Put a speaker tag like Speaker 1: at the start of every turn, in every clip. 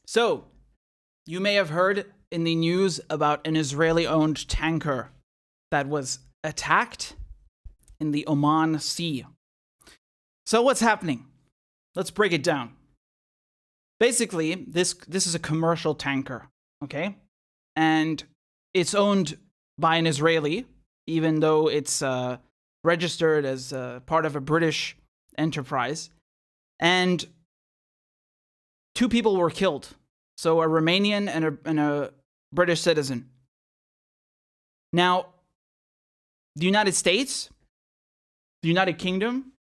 Speaker 1: So, you may have heard in the news about an Israeli-owned tanker that was attacked in the Oman Sea. So what's happening? Let's break it down. Basically, this is a commercial tanker, okay? And it's owned by an Israeli, even though it's registered as part of a British enterprise. And 2 people were killed. So a Romanian and a British citizen. Now, the United States, the United Kingdom,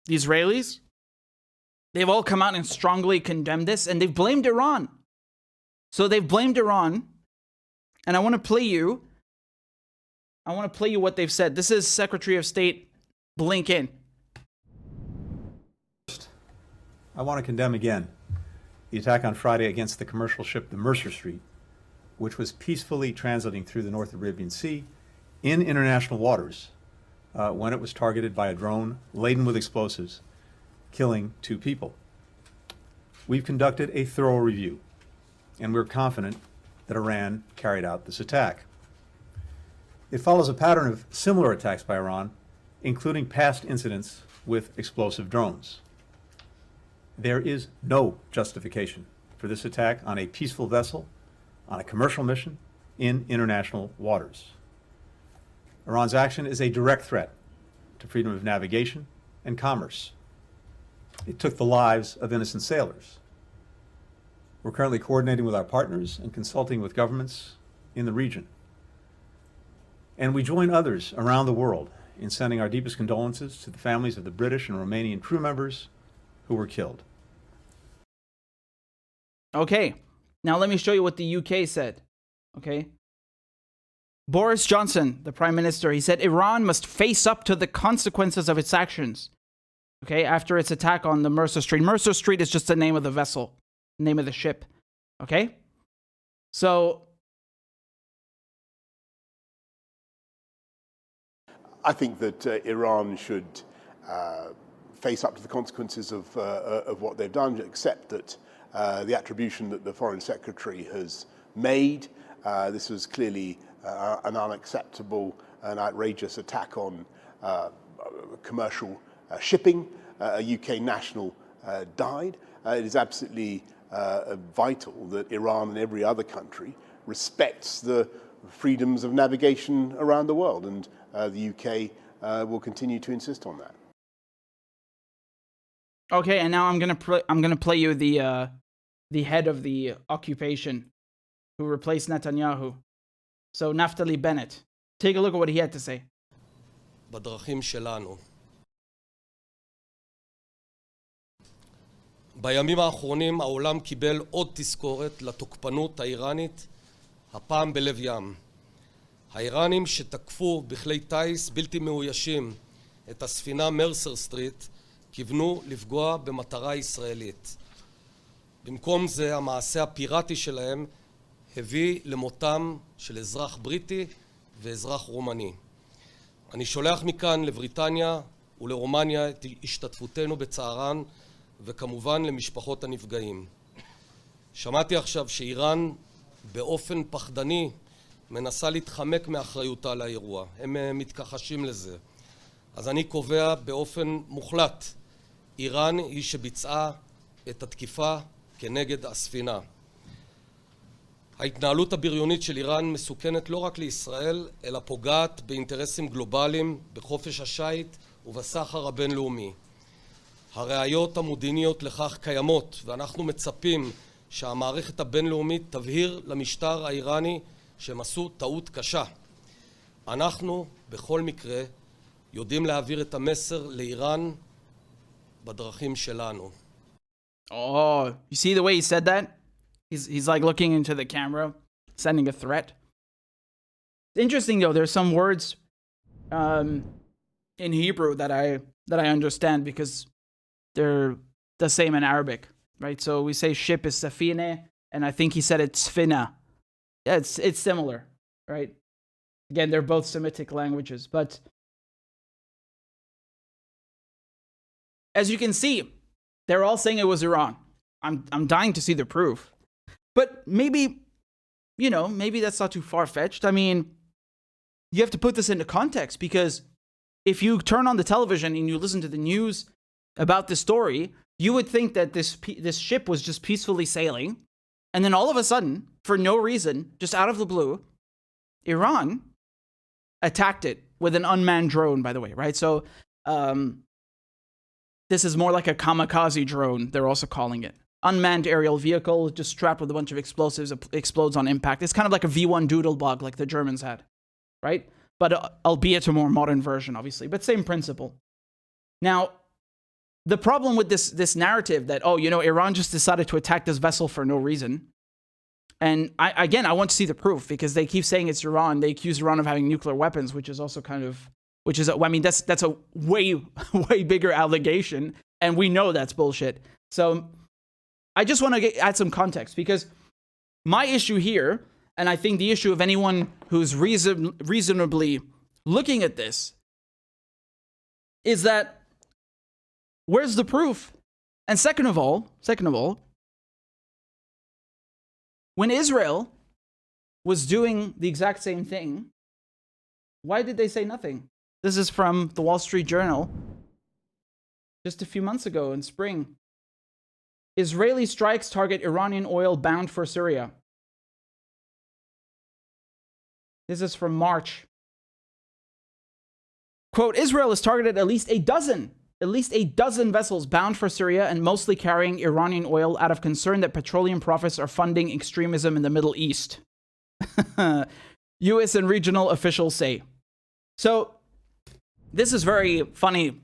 Speaker 1: the Israelis, they've all come out and strongly condemned this, and they've blamed Iran. So they've blamed Iran, and I want to play you what they've said. This is Secretary of State Blinken.
Speaker 2: I want to condemn again the attack on Friday against the commercial ship the Mercer Street, which was peacefully transiting through the North Arabian Sea in international waters when it was targeted by a drone laden with explosives, killing 2 people. We've conducted a thorough review, and we're confident that Iran carried out this attack. It follows a pattern of similar attacks by Iran, including past incidents with explosive drones. There is no justification for this attack on a peaceful vessel, on a commercial mission, in international waters. Iran's action is a direct threat to freedom of navigation and commerce. It took the lives of innocent sailors. We're currently coordinating with our partners and consulting with governments in the region. And we join others around the world in sending our deepest condolences to the families of the British and Romanian crew members who were killed.
Speaker 1: Okay, now let me show you what the UK said, okay? Boris Johnson, the Prime Minister, he said Iran must face up to the consequences of its actions, okay, after its attack on the Mercer Street. Mercer Street is just the name of the vessel, name of the ship, okay? So
Speaker 3: I think that Iran should face up to the consequences of what they've done, accept that the attribution that the Foreign Secretary has made, this was clearly an unacceptable and outrageous attack on commercial shipping. A UK national died. It is absolutely vital that Iran and every other country respects the freedoms of navigation around the world, and the UK will continue to insist on that.
Speaker 1: okay, and now I'm gonna play you the head of the occupation who replaced Netanyahu. So Naftali Bennett. Take a look at what he had to say.
Speaker 4: בדרכים שלנו. בימים האחרונים העולם קיבל עוד תזכורת לתוקפנות האיראנית, הפעם בלב ים. האיראנים שתקפו בכלי טייס בלתי מאוישים את הספינה מרסר סטריט כיוונו לפגוע במטרה ישראלית. במקום זה המעשה הפיראטי שלהם הביא למותם של אזרח בריטי ואזרח רומני. אני שולח מכאן לבריטניה ולרומניה את השתתפותנו בצערן, וכמובן למשפחות הנפגעים. שמעתי עכשיו שאיראן באופן פחדני מנסה להתחמק מאחריותה לאירוע. הם מתכחשים לזה. אז אני קובע באופן מוחלט, איראן היא שביצעה את התקיפה כנגד הספינה. ההתנהלות הבריונית של איראן מסוכנת לא רק לישראל, אלא פוגעת באינטרסים גלובליים, בחופש השיט ובסחר הבינלאומי. הראיות המודיעיניות לכך קיימות, ואנחנו מצפים שהמערכת הבינלאומית תבהיר למשטר האיראני שהם עשו טעות קשה. אנחנו, בכל מקרה, יודעים להעביר את המסר לאיראן בדרכים שלנו.
Speaker 1: Oh, you see the way he said that? He's like looking into the camera, sending a threat. It's interesting though, there's some words in Hebrew that I understand because they're the same in Arabic, right? So we say ship is safine, and I think he said it's sfina. Yeah, it's similar, right? Again, they're both Semitic languages, but as you can see, they're all saying it was Iran. I'm dying to see the proof. But maybe, maybe that's not too far-fetched. I mean, you have to put this into context, because if you turn on the television and you listen to the news about this story, you would think that this ship was just peacefully sailing, and then all of a sudden, for no reason, just out of the blue, Iran attacked it with an unmanned drone, by the way, right? So this is more like a kamikaze drone, they're also calling it. Unmanned aerial vehicle, just strapped with a bunch of explosives, explodes on impact. It's kind of like a V1 Doodlebug like the Germans had, right? But albeit a more modern version, obviously, but same principle. Now, the problem with this narrative that, Iran just decided to attack this vessel for no reason. And I want to see the proof, because they keep saying it's Iran. They accuse Iran of having nuclear weapons, which is also that's a way, way bigger allegation. And we know that's bullshit. So I just want to add some context, because my issue here, and I think the issue of anyone who's reasonably looking at this, is that where's the proof? And second of all, when Israel was doing the exact same thing, why did they say nothing? This is from the Wall Street Journal just a few months ago in spring. Israeli strikes target Iranian oil bound for Syria. This is from March. Quote, Israel has targeted at least a dozen vessels bound for Syria and mostly carrying Iranian oil out of concern that petroleum profits are funding extremism in the Middle East. U.S. and regional officials say. So, this is very funny.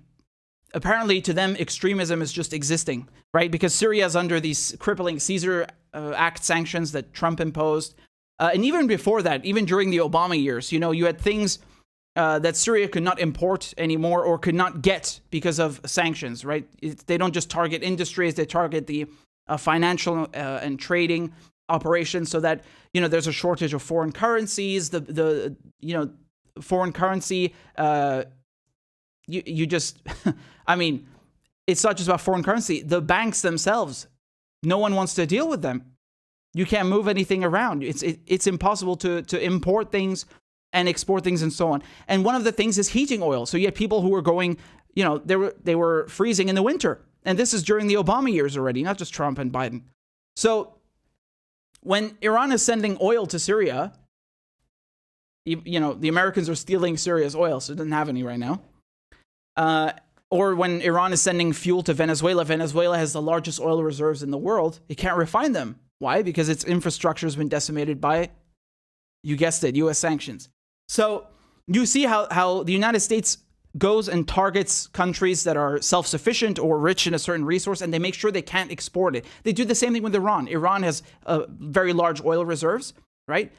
Speaker 1: Apparently, to them, extremism is just existing, right? Because Syria is under these crippling Caesar Act sanctions that Trump imposed. And even before that, even during the Obama years, you had things that Syria could not import anymore or could not get because of sanctions, right? They don't just target industries, they target the financial and trading operations, so that, there's a shortage of foreign currencies. The foreign currency, you just, I mean, it's not just about foreign currency. The banks themselves, no one wants to deal with them. You can't move anything around. It's impossible to import things and export things and so on. And one of the things is heating oil. So you had people who were going, they were freezing in the winter. And this is during the Obama years already, not just Trump and Biden. So when Iran is sending oil to Syria, the Americans are stealing Syria's oil, so it doesn't have any right now. Or when Iran is sending fuel to Venezuela, Venezuela has the largest oil reserves in the world. It can't refine them. Why? Because its infrastructure has been decimated by, you guessed it, U.S. sanctions. So you see how the United States goes and targets countries that are self-sufficient or rich in a certain resource, and they make sure they can't export it. They do the same thing with Iran. Iran has very large oil reserves, right?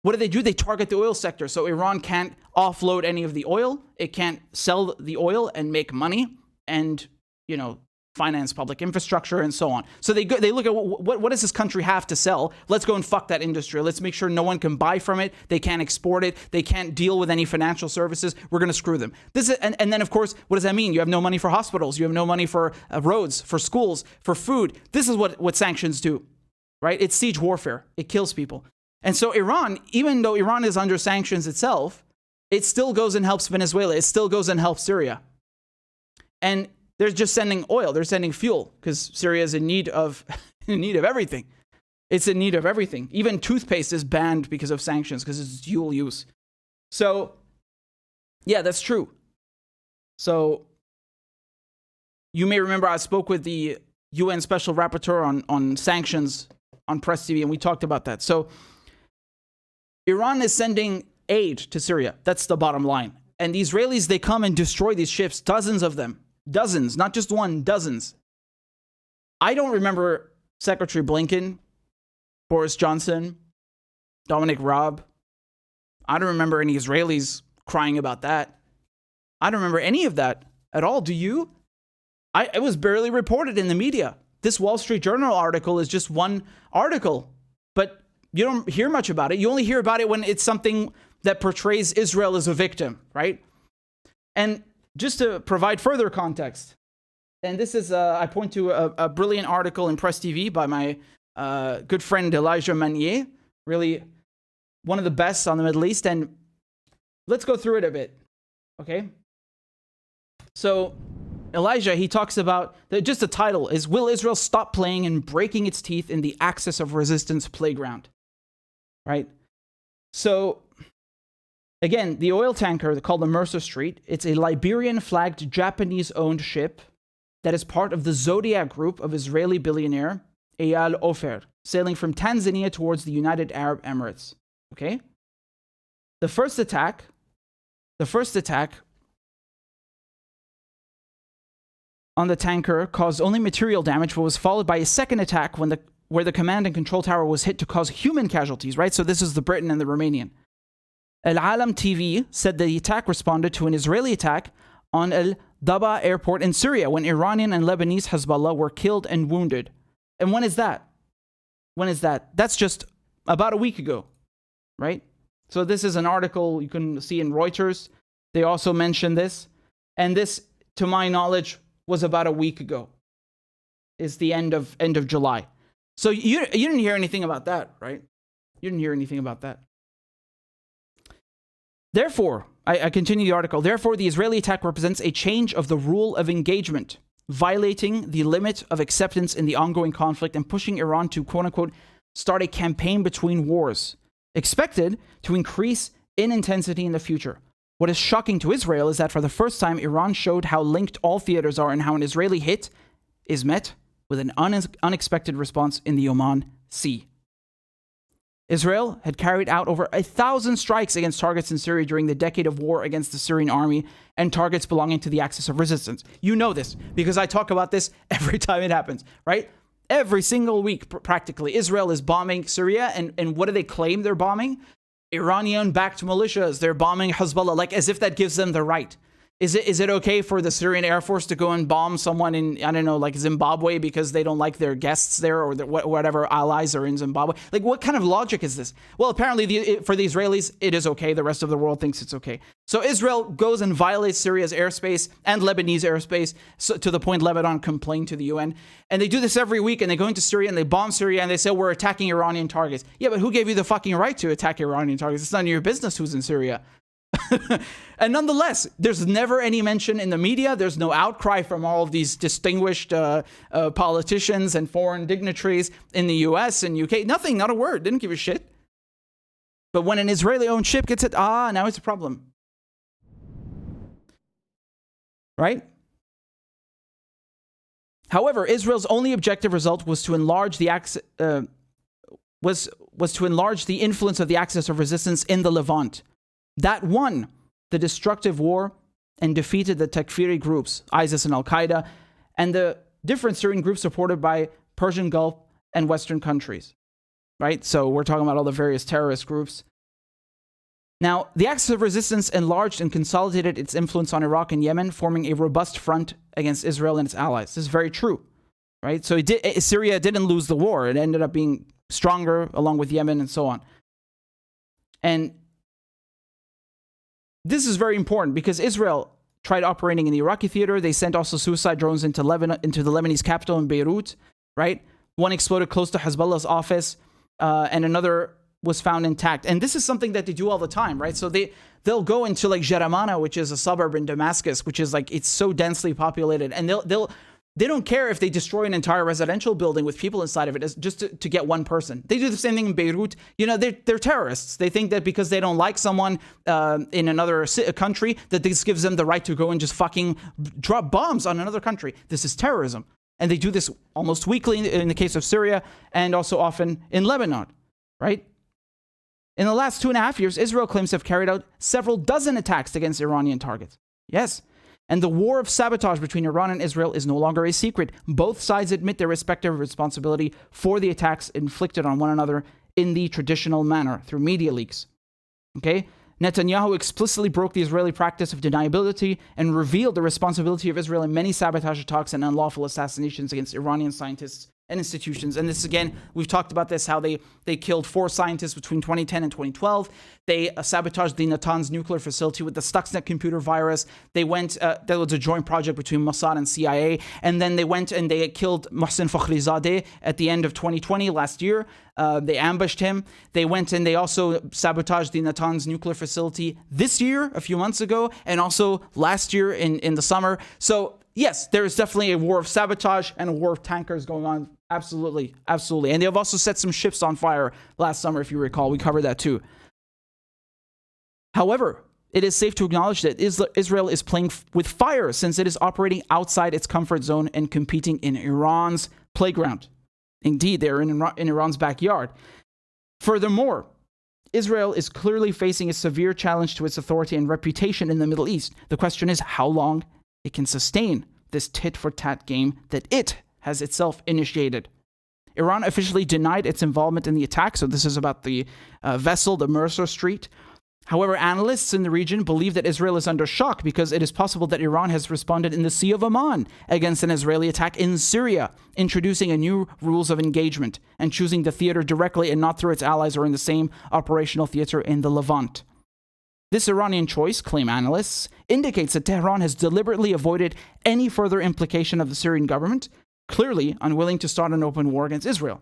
Speaker 1: What do? They target the oil sector. So Iran can't offload any of the oil. It can't sell the oil and make money and, finance public infrastructure and so on. So they look at what does this country have to sell? Let's go and fuck that industry. Let's make sure no one can buy from it. They can't export it. They can't deal with any financial services. We're going to screw them. And then, of course, what does that mean? You have no money for hospitals. You have no money for roads, for schools, for food. This is what sanctions do, right? It's siege warfare. It kills people. And so Iran, even though Iran is under sanctions itself, it still goes and helps Venezuela. It still goes and helps Syria. And they're just sending oil. They're sending fuel because Syria is in need of everything. It's in need of everything. Even toothpaste is banned because of sanctions because it's dual use. So, yeah, that's true. So, you may remember I spoke with the UN Special Rapporteur on sanctions on Press TV, and we talked about that. So, Iran is sending aid to Syria. That's the bottom line. And the Israelis, they come and destroy these ships, dozens of them. Dozens, not just one, dozens. I don't remember Secretary Blinken, Boris Johnson, Dominic Raab. I don't remember any Israelis crying about that. I don't remember any of that at all. Do you? It was barely reported in the media. This Wall Street Journal article is just one article, but you don't hear much about it. You only hear about it when it's something that portrays Israel as a victim, right? And just to provide further context, and this is, I point to a brilliant article in Press TV by my good friend Elijah Manier, really one of the best on the Middle East. And let's go through it a bit, okay? So Elijah, he talks about, just the title is, Will Israel Stop Playing and Breaking Its Teeth in the Axis of Resistance Playground? Right? So, again, the oil tanker called the Mercer Street, it's a Liberian-flagged Japanese-owned ship that is part of the Zodiac group of Israeli billionaire Eyal Ofer, sailing from Tanzania towards the United Arab Emirates. Okay? The first attack on the tanker caused only material damage, but was followed by a second attack where the command and control tower was hit to cause human casualties, right? So this is the Briton and the Romanian. Al Alam TV said the attack responded to an Israeli attack on Al Daba airport in Syria when Iranian and Lebanese Hezbollah were killed and wounded. And when is that? When is that? That's just about a week ago, right? So this is an article you can see in Reuters. They also mention this. And this, to my knowledge, was about a week ago. It's the end of July. So you didn't hear anything about that, right? You didn't hear anything about that. Therefore, I continue the article. Therefore, the Israeli attack represents a change of the rule of engagement, violating the limit of acceptance in the ongoing conflict and pushing Iran to, quote-unquote, start a campaign between wars, expected to increase in intensity in the future. What is shocking to Israel is that for the first time, Iran showed how linked all theaters are and how an Israeli hit is met with an unexpected response in the Oman Sea. Israel had carried out over 1,000 strikes against targets in Syria during the decade of war against the Syrian army and targets belonging to the Axis of Resistance. You know this because I talk about this every time it happens, right? Every single week, practically, Israel is bombing Syria, and what do they claim they're bombing? Iranian-backed militias. They're bombing Hezbollah, like as if that gives them the right. Is it okay for the Syrian Air Force to go and bomb someone in, I don't know, like Zimbabwe because they don't like their guests there or whatever allies are in Zimbabwe? Like, what kind of logic is this? Well, apparently for the Israelis, it is okay. The rest of the world thinks it's okay. So Israel goes and violates Syria's airspace and Lebanese airspace, so, to the point Lebanon complained to the UN. And they do this every week, and they go into Syria and they bomb Syria and they say, we're attacking Iranian targets. Yeah, but who gave you the fucking right to attack Iranian targets? It's none of your business who's in Syria. And nonetheless, there's never any mention in the media. There's no outcry from all of these distinguished politicians and foreign dignitaries in the US and UK. Nothing, not a word. Didn't give a shit. But when an Israeli-owned ship gets hit, now it's a problem. Right? However, Israel's only objective result was to enlarge the to enlarge the influence of the Axis of Resistance in the Levant. That won the destructive war and defeated the Takfiri groups, ISIS and Al-Qaeda, and the different Syrian groups supported by Persian Gulf and Western countries, right? So we're talking about all the various terrorist groups. Now, the Axis of Resistance enlarged and consolidated its influence on Iraq and Yemen, forming a robust front against Israel and its allies. This is very true, right? So Syria didn't lose the war. It ended up being stronger along with Yemen and so on. And this is very important because Israel tried operating in the Iraqi theater. They sent also suicide drones into Lebanon, into the Lebanese capital in Beirut, right? One exploded close to Hezbollah's office, and another was found intact. And this is something that they do all the time, right? So they'll go into like Jaramana, which is a suburb in Damascus, which is like, it's so densely populated, and they don't care if they destroy an entire residential building with people inside of it just to get one person. They do the same thing in Beirut. You know, they're terrorists. They think that because they don't like someone in another country, that this gives them the right to go and just fucking drop bombs on another country. This is terrorism. And they do this almost weekly in the case of Syria and also often in Lebanon, right? In the last 2.5 years, Israel claims to have carried out several dozen attacks against Iranian targets. Yes. And the war of sabotage between Iran and Israel is no longer a secret. Both sides admit their respective responsibility for the attacks inflicted on one another in the traditional manner through media leaks. Okay? Netanyahu explicitly broke the Israeli practice of deniability and revealed the responsibility of Israel in many sabotage attacks and unlawful assassinations against Iranian scientists and institutions. And this, again, we've talked about this, how they killed 4 scientists between 2010 and 2012. They sabotaged the Natanz nuclear facility with the Stuxnet computer virus. They went, there was a joint project between Mossad and CIA. And then they went and they killed Mohsen Fakhrizadeh at the end of 2020, last year. They ambushed him. They went and they also sabotaged the Natanz nuclear facility this year, a few months ago, and also last year in the summer. So yes, there is definitely a war of sabotage and a war of tankers going on. Absolutely, absolutely. And they have also set some ships on fire last summer, if you recall. We covered that too. However, it is safe to acknowledge that Israel is playing with fire since it is operating outside its comfort zone and competing in Iran's playground. Indeed, they're in Iran's backyard. Furthermore, Israel is clearly facing a severe challenge to its authority and reputation in the Middle East. The question is how long it can sustain this tit-for-tat game that it has itself initiated. Iran officially denied its involvement in the attack, so this is about the vessel, the Mercer Street. However, analysts in the region believe that Israel is under shock because it is possible that Iran has responded in the Sea of Oman against an Israeli attack in Syria, introducing a new rules of engagement and choosing the theater directly and not through its allies or in the same operational theater in the Levant. This Iranian choice, claim analysts, indicates that Tehran has deliberately avoided any further implication of the Syrian government, clearly unwilling to start an open war against Israel.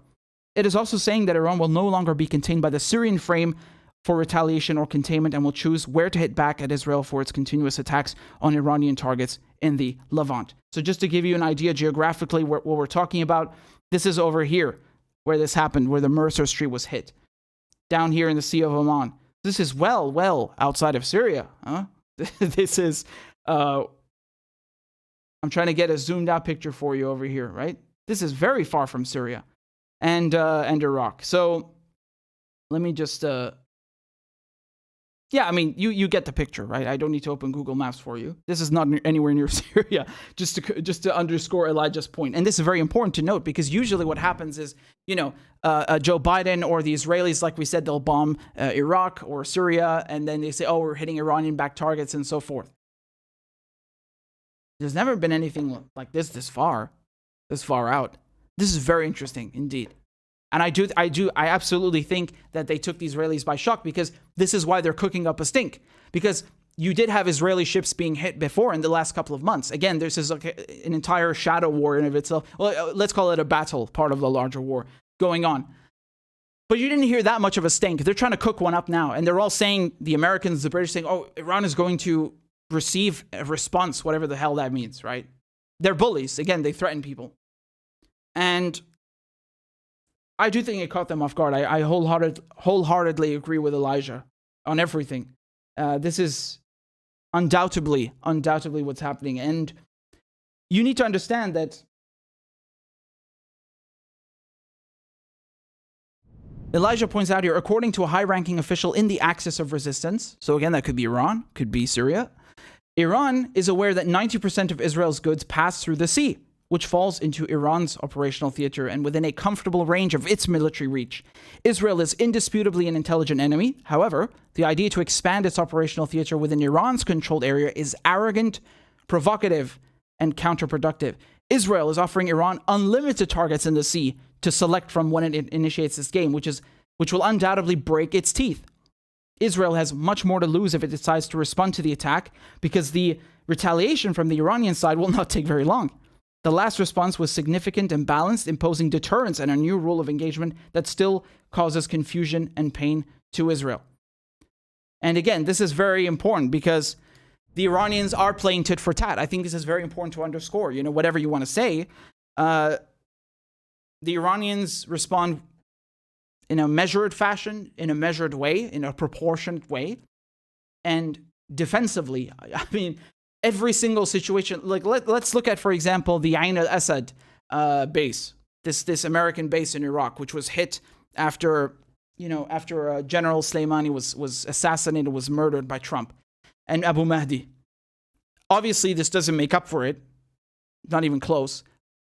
Speaker 1: It is also saying that Iran will no longer be contained by the Syrian frame for retaliation or containment and will choose where to hit back at Israel for its continuous attacks on Iranian targets in the Levant. So just to give you an idea geographically what we're talking about, this is over here where this happened, where the Mercer Street was hit. Down here in the Sea of Oman. This is well outside of Syria. Huh? This is, I'm trying to get a zoomed out picture for you over here, right? This is very far from Syria and Iraq. So let me just, yeah, I mean, you get the picture, right? I don't need to open Google Maps for you. This is not anywhere near Syria, just to underscore Elijah's point. And this is very important to note because usually what happens is, Joe Biden or the Israelis, like we said, they'll bomb Iraq or Syria, and then they say, oh, we're hitting Iranian-backed targets and so forth. There's never been anything like this far out. This is very interesting indeed. And I absolutely think that they took the Israelis by shock because this is why they're cooking up a stink. Because you did have Israeli ships being hit before in the last couple of months. Again, this is like an entire shadow war in of itself. Well, let's call it a battle, part of the larger war going on. But you didn't hear that much of a stink. They're trying to cook one up now. And they're all saying, the Americans, the British saying, oh, Iran is going to receive a response, whatever the hell that means, right? They're bullies. Again, they threaten people. And I do think it caught them off guard. I wholeheartedly agree with Elijah on everything. This is undoubtedly what's happening. And you need to understand that Elijah points out here, according to a high-ranking official in the axis of resistance, so again, that could be Iran, could be Syria, Iran is aware that 90% of Israel's goods pass through the sea, which falls into Iran's operational theater and within a comfortable range of its military reach. Israel is indisputably an intelligent enemy. However, the idea to expand its operational theater within Iran's controlled area is arrogant, provocative, and counterproductive. Israel is offering Iran unlimited targets in the sea to select from when it initiates this game, which will undoubtedly break its teeth. Israel has much more to lose if it decides to respond to the attack, because the retaliation from the Iranian side will not take very long. The last response was significant and balanced, imposing deterrence and a new rule of engagement that still causes confusion and pain to Israel. And again, this is very important because the Iranians are playing tit for tat. I think this is very important to underscore. Whatever you want to say, the Iranians respond in a measured fashion, in a measured way, in a proportionate way, and defensively. I mean, every single situation, like let's look at, for example, the Ain al-Assad base, this American base in Iraq, which was hit after General Soleimani was assassinated, was murdered by Trump, and Abu Mahdi. Obviously, this doesn't make up for it, not even close,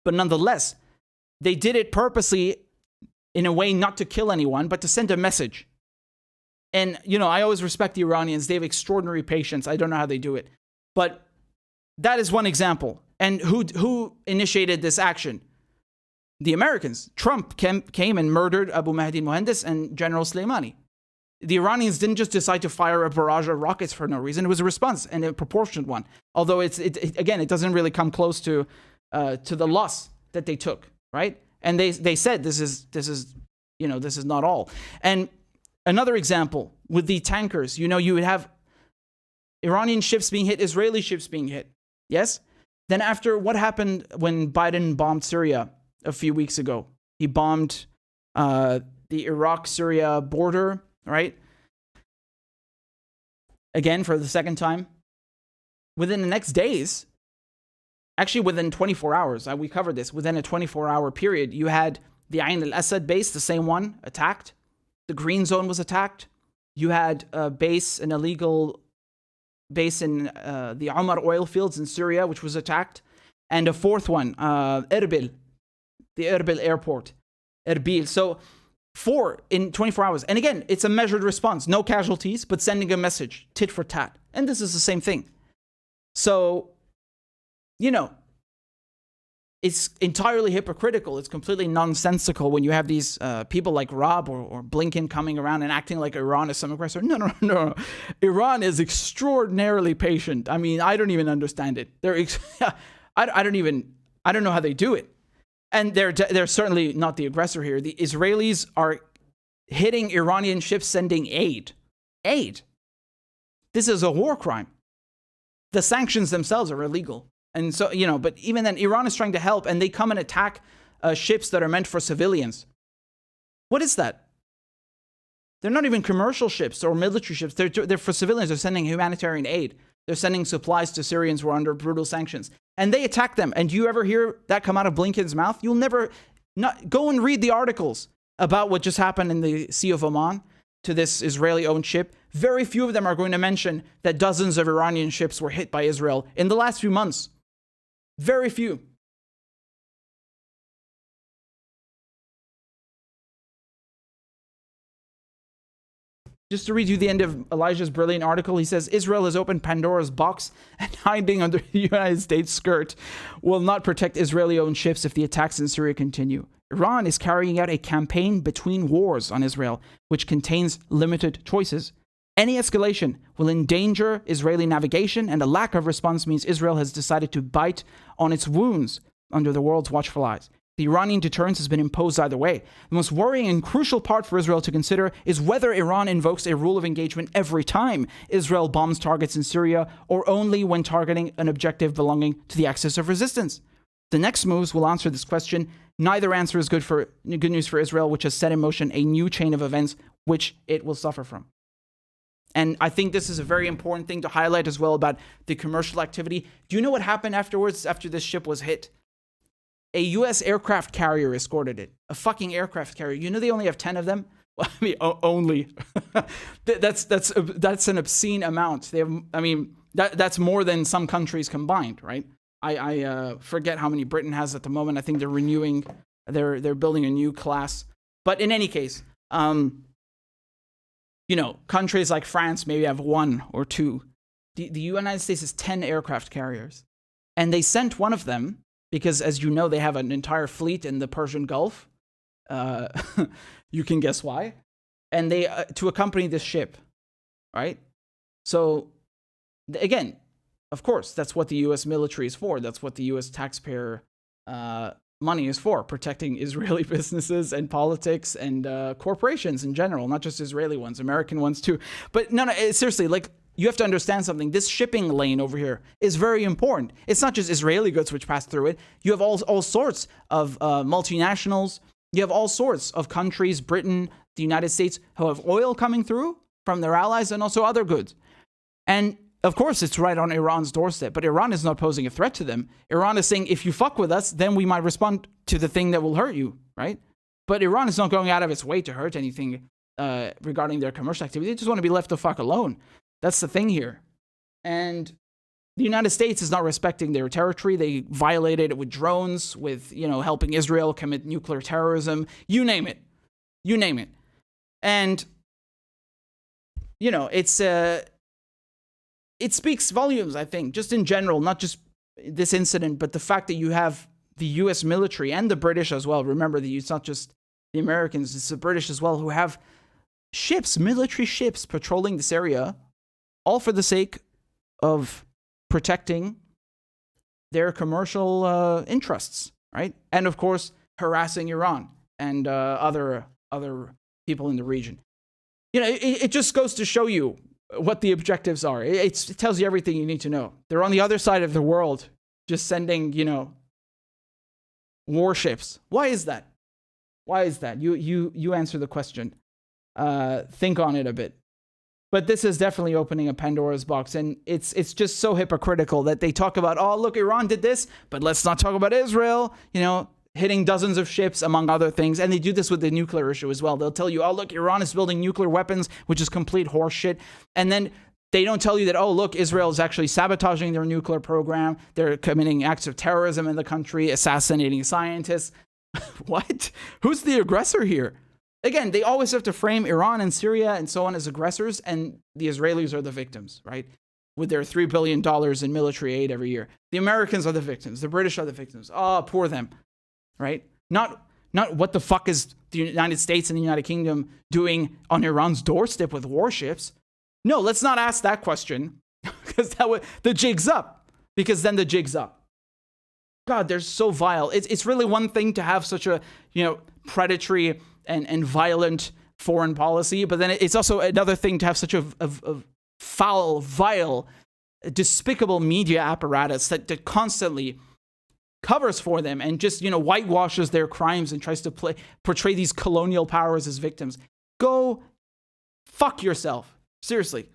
Speaker 1: but nonetheless, they did it purposely in a way not to kill anyone, but to send a message. And, I always respect the Iranians. They have extraordinary patience. I don't know how they do it. But that is one example. And who initiated this action? the Americans. Trump came and murdered Abu Mahdi al-Mohandes and General Soleimani. The Iranians didn't just decide to fire a barrage of rockets for no reason. It was a response, and a proportionate one. Although it doesn't really come close to the loss that they took, right? And they said this is not all. And another example with the tankers, you would have Iranian ships being hit, Israeli ships being hit. Yes? Then after what happened when Biden bombed Syria a few weeks ago, he bombed the Iraq-Syria border, right? Again, for the second time. Within the next days, actually within 24 hours, we covered this, within a 24-hour period, you had the Ain al-Assad base, the same one, attacked. The Grayzone was attacked. You had an illegal base in the Omar oil fields in Syria, which was attacked. And a fourth one, Erbil, the Erbil airport, Erbil. So 4 in 24 hours. And again, it's a measured response. No casualties, but sending a message, tit for tat. And this is the same thing. So, it's entirely hypocritical. It's completely nonsensical when you have these people like Rob or Blinken coming around and acting like Iran is some aggressor. No. Iran is extraordinarily patient. I mean, I don't even understand it. I don't know how they do it. And they're certainly not the aggressor here. The Israelis are hitting Iranian ships sending aid. Aid. This is a war crime. The sanctions themselves are illegal. And so, but even then, Iran is trying to help, and they come and attack ships that are meant for civilians. What is that? They're not even commercial ships or military ships. They're for civilians. They're sending humanitarian aid. They're sending supplies to Syrians who are under brutal sanctions. And they attack them. And do you ever hear that come out of Blinken's mouth? You'll never go and read the articles about what just happened in the Sea of Oman to this Israeli-owned ship. Very few of them are going to mention that dozens of Iranian ships were hit by Israel in the last few months. Very few. Just to read you the end of Elijah's brilliant article, he says, Israel has opened Pandora's box and hiding under the United States skirt will not protect Israeli-owned ships if the attacks in Syria continue. Iran is carrying out a campaign between wars on Israel, which contains limited choices. Any escalation will endanger Israeli navigation, and a lack of response means Israel has decided to bite on its wounds under the world's watchful eyes. The Iranian deterrence has been imposed either way. The most worrying and crucial part for Israel to consider is whether Iran invokes a rule of engagement every time Israel bombs targets in Syria, or only when targeting an objective belonging to the axis of resistance. The next moves will answer this question. Neither answer is good news for Israel, which has set in motion a new chain of events which it will suffer from. And I think this is a very important thing to highlight as well about the commercial activity. Do you know what happened afterwards, after this ship was hit? A U.S. aircraft carrier escorted it. A fucking aircraft carrier. You know they only have 10 of them? Well, I mean, only. That's an obscene amount. They have. I mean, that's more than some countries combined, right? I forget how many Britain has at the moment. I think they're renewing. They're building a new class. But in any case, countries like France maybe have 1 or 2. The United States has 10 aircraft carriers. And they sent one of them, because as you know, they have an entire fleet in the Persian Gulf. You can guess why. And they, to accompany this ship, right? So, again, of course, that's what the U.S. military is for. That's what the U.S. taxpayer money is for, protecting Israeli businesses and politics and corporations in general, not just Israeli ones, American ones too. But no, seriously, you have to understand something. This shipping lane over here is very important. It's not just Israeli goods which pass through it. You have all sorts of multinationals. You have all sorts of countries, Britain, the United States, who have oil coming through from their allies and also other goods. And of course, it's right on Iran's doorstep, but Iran is not posing a threat to them. Iran is saying, if you fuck with us, then we might respond to the thing that will hurt you, right? But Iran is not going out of its way to hurt anything regarding their commercial activity. They just want to be left the fuck alone. That's the thing here. And the United States is not respecting their territory. They violated it with drones, with, helping Israel commit nuclear terrorism. You name it. You name it. And, it speaks volumes, I think, just in general, not just this incident, but the fact that you have the U.S. military and the British as well. Remember, it's not just the Americans, it's the British as well, who have ships, military ships, patrolling this area, all for the sake of protecting their commercial interests, right? And of course, harassing Iran and other people in the region. It just goes to show you what the objectives are. It tells you everything you need to know. They're on the other side of the world, just sending, warships. Why is that? Why is that? You answer the question. Think on it a bit. But this is definitely opening a Pandora's box, and it's just so hypocritical that they talk about, oh, look, Iran did this, but let's not talk about Israel, hitting dozens of ships, among other things. And they do this with the nuclear issue as well. They'll tell you, oh, look, Iran is building nuclear weapons, which is complete horseshit. And then they don't tell you that, oh, look, Israel is actually sabotaging their nuclear program. They're committing acts of terrorism in the country, assassinating scientists. What? Who's the aggressor here? Again, they always have to frame Iran and Syria and so on as aggressors, and the Israelis are the victims, right? With their $3 billion in military aid every year. The Americans are the victims. The British are the victims. Oh, poor them, right? Not what the fuck is the United States and the United Kingdom doing on Iran's doorstep with warships. No, let's not ask that question, because the jig's up. Because then the jig's up. God, they're so vile. It's really one thing to have such a, predatory and violent foreign policy, but then it's also another thing to have such a foul, vile, despicable media apparatus that constantly covers for them and just, whitewashes their crimes and tries to portray these colonial powers as victims. Go fuck yourself. Seriously.